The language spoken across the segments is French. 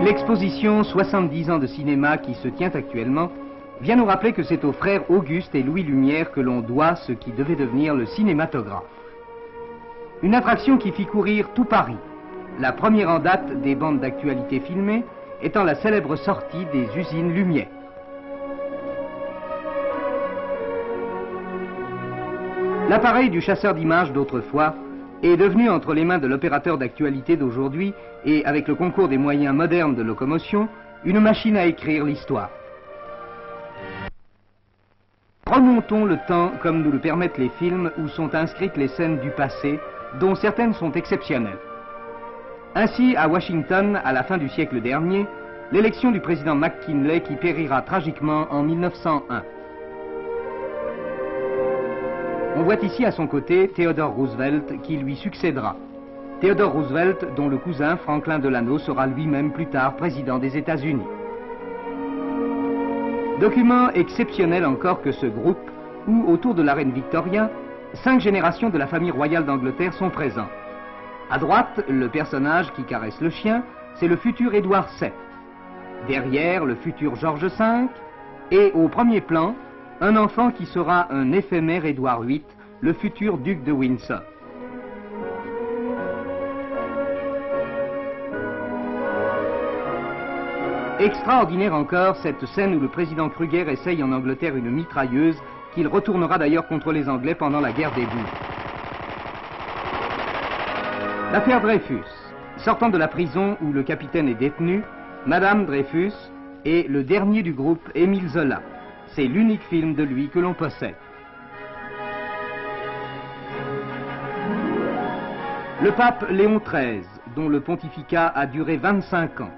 L'exposition 70 ans de cinéma qui se tient actuellement vient nous rappeler que c'est aux frères Auguste et Louis Lumière que l'on doit ce qui devait devenir le cinématographe. Une attraction qui fit courir tout Paris, la première en date des bandes d'actualité filmées étant la célèbre sortie des usines Lumière. L'appareil du chasseur d'images d'autrefois est devenu entre les mains de l'opérateur d'actualité d'aujourd'hui et avec le concours des moyens modernes de locomotion, une machine à écrire l'histoire. Remontons le temps comme nous le permettent les films où sont inscrites les scènes du passé, dont certaines sont exceptionnelles. Ainsi, à Washington, à la fin du siècle dernier, l'élection du président McKinley qui périra tragiquement en 1901. On voit ici à son côté Theodore Roosevelt qui lui succédera. Theodore Roosevelt dont le cousin Franklin Delano sera lui-même plus tard président des États-Unis. Document exceptionnel encore que ce groupe où, autour de la reine Victoria, 5 générations de la famille royale d'Angleterre sont présentes. À droite, le personnage qui caresse le chien, c'est le futur Édouard VII. Derrière, le futur George V. Et au premier plan, un enfant qui sera un éphémère Édouard VIII, le futur duc de Windsor. Extraordinaire encore cette scène où le président Kruger essaye en Angleterre une mitrailleuse qu'il retournera d'ailleurs contre les Anglais pendant la guerre des Boules. L'affaire Dreyfus. Sortant de la prison où le capitaine est détenu, Madame Dreyfus est le dernier du groupe Émile Zola. C'est l'unique film de lui que l'on possède. Le pape Léon XIII, dont le pontificat a duré 25 ans.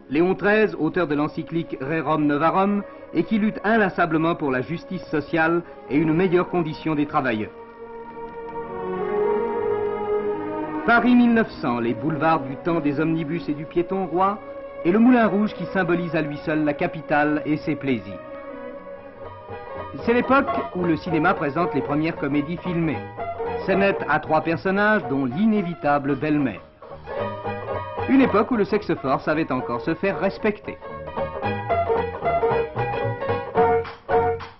Léon XIII, auteur de l'encyclique Rerum Novarum, et qui lutte inlassablement pour la justice sociale et une meilleure condition des travailleurs. Paris 1900, les boulevards du temps des omnibus et du piéton roi, et le Moulin Rouge qui symbolise à lui seul la capitale et ses plaisirs. C'est l'époque où le cinéma présente les premières comédies filmées. Scénette à 3 personnages, dont l'inévitable belle-mère. Une époque où le sexe fort savait encore se faire respecter.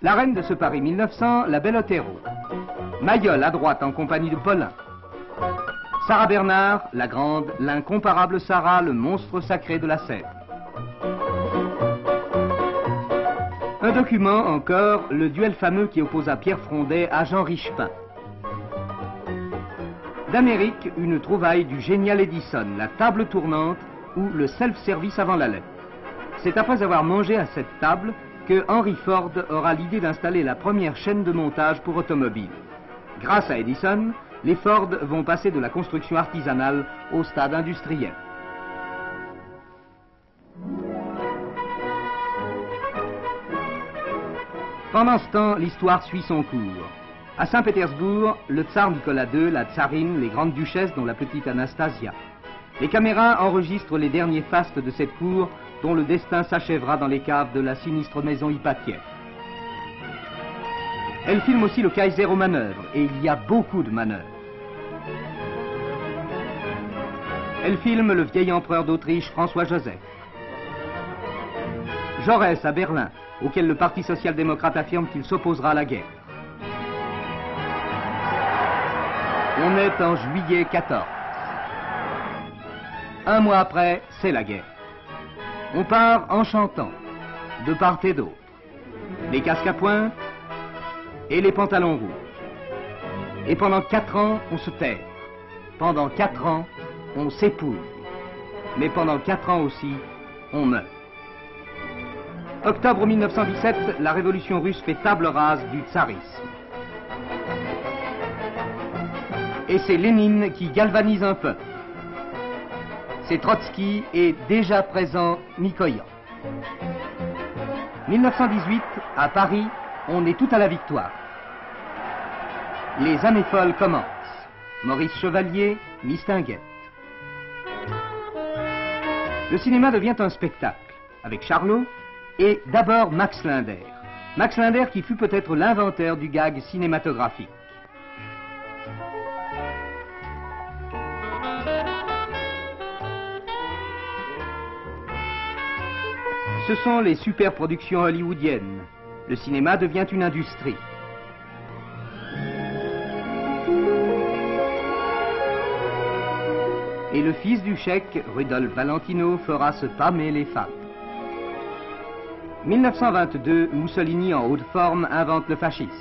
La reine de ce Paris 1900, la belle Othello. Mayol à droite en compagnie de Paulin. Sarah Bernard, la grande, l'incomparable Sarah, le monstre sacré de la scène. Un document encore, le duel fameux qui opposa Pierre Frondet à Jean Richepin. D'Amérique, une trouvaille du génial Edison, la table tournante ou le self-service avant la lettre. C'est après avoir mangé à cette table que Henry Ford aura l'idée d'installer la première chaîne de montage pour automobiles. Grâce à Edison, les Ford vont passer de la construction artisanale au stade industriel. Pendant ce temps, l'histoire suit son cours. À Saint-Pétersbourg, le tsar Nicolas II, la tsarine, les grandes duchesses dont la petite Anastasia. Les caméras enregistrent les derniers fastes de cette cour dont le destin s'achèvera dans les caves de la sinistre maison Hypatienne. Elle filme aussi le Kaiser aux manœuvres, et il y a beaucoup de manœuvres. Elle filme le vieil empereur d'Autriche François-Joseph. Jaurès à Berlin, auquel le Parti social-démocrate affirme qu'il s'opposera à la guerre. On est en juillet 14. Un mois après, c'est la guerre. On part en chantant, de part et d'autre. Les casques à pointe et les pantalons rouges. Et pendant 4 ans, on se terre. Pendant 4 ans, on s'épouille. Mais pendant 4 ans aussi, on meurt. Octobre 1917, la révolution russe fait table rase du tsarisme. Et c'est Lénine qui galvanise un peuple. C'est Trotsky et déjà présent Mikoyan. 1918, à Paris, on est tout à la victoire. Les années folles commencent. Maurice Chevalier, Mistinguett. Le cinéma devient un spectacle, avec Charlot et d'abord Max Linder. Max Linder qui fut peut-être l'inventeur du gag cinématographique. ce sont les superproductions hollywoodiennes. Le cinéma devient une industrie. Et le fils du cheik, Rudolph Valentino, fera se pâmer les femmes. 1922, Mussolini en haute forme invente le fascisme.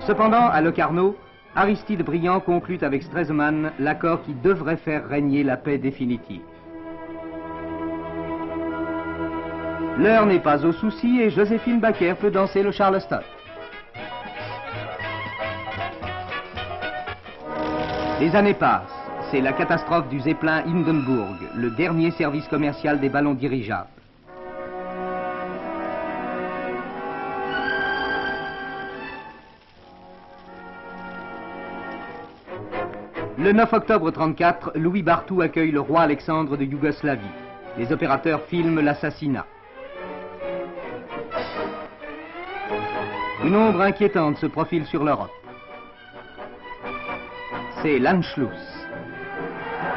Cependant, à Locarno, Aristide Briand conclut avec Stresemann l'accord qui devrait faire régner la paix définitive. L'heure n'est pas aux soucis et Joséphine Baker peut danser le Charleston. Les années passent. C'est la catastrophe du Zeppelin Hindenburg, le dernier service commercial des ballons dirigeables. Le 9 octobre 1934, Louis Barthou accueille le roi Alexandre de Yougoslavie. Les opérateurs filment l'assassinat. Une ombre inquiétante se profile sur l'Europe. C'est l'Anschluss.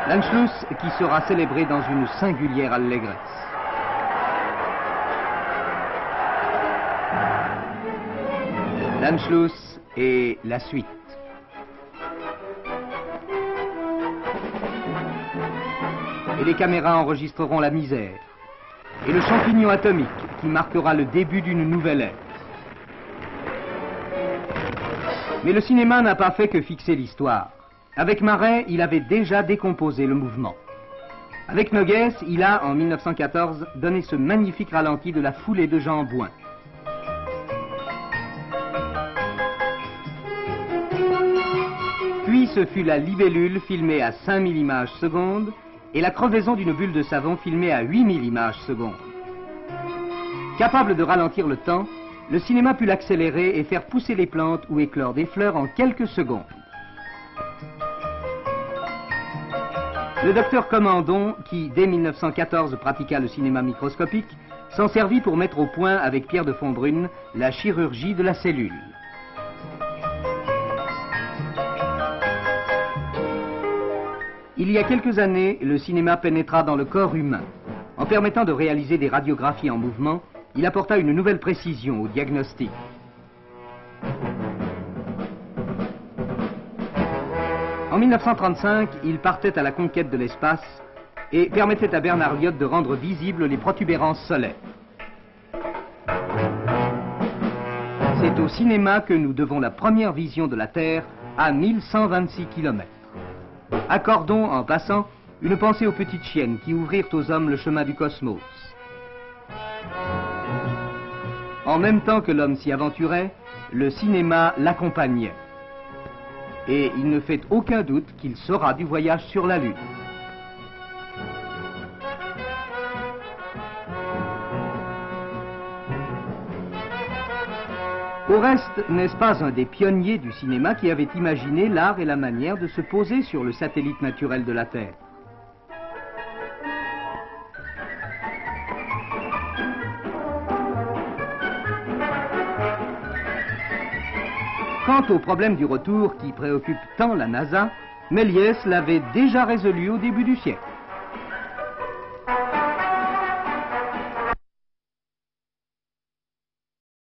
L'Anschluss qui sera célébré dans une singulière allégresse. L'Anschluss et la suite. Et les caméras enregistreront la misère. Et le champignon atomique qui marquera le début d'une nouvelle ère. Mais le cinéma n'a pas fait que fixer l'histoire. Avec Marais, il avait déjà décomposé le mouvement. Avec Noguès, il a, en 1914, donné ce magnifique ralenti de la foulée de Jean Bouin. Puis ce fut la libellule filmée à 5000 images secondes et la crevaison d'une bulle de savon filmée à 8000 images secondes. Capable de ralentir le temps, le cinéma put l'accélérer et faire pousser les plantes ou éclore des fleurs en quelques secondes. Le docteur Commandon, qui dès 1914 pratiqua le cinéma microscopique, s'en servit pour mettre au point avec Pierre de Fontbrune la chirurgie de la cellule. Il y a quelques années, le cinéma pénétra dans le corps humain. En permettant de réaliser des radiographies en mouvement, il apporta une nouvelle précision au diagnostic. En 1935, il partait à la conquête de l'espace et permettait à Bernard Lyot de rendre visibles les protubérances solaires. C'est au cinéma que nous devons la première vision de la Terre à 1126 km. Accordons, en passant, une pensée aux petites chiennes qui ouvrirent aux hommes le chemin du cosmos. En même temps que l'homme s'y aventurait, le cinéma l'accompagnait. Et il ne fait aucun doute qu'il saura du voyage sur la Lune. Au reste, n'est-ce pas un des pionniers du cinéma qui avait imaginé l'art et la manière de se poser sur le satellite naturel de la Terre? Quant au problème du retour qui préoccupe tant la NASA, Méliès l'avait déjà résolu au début du siècle.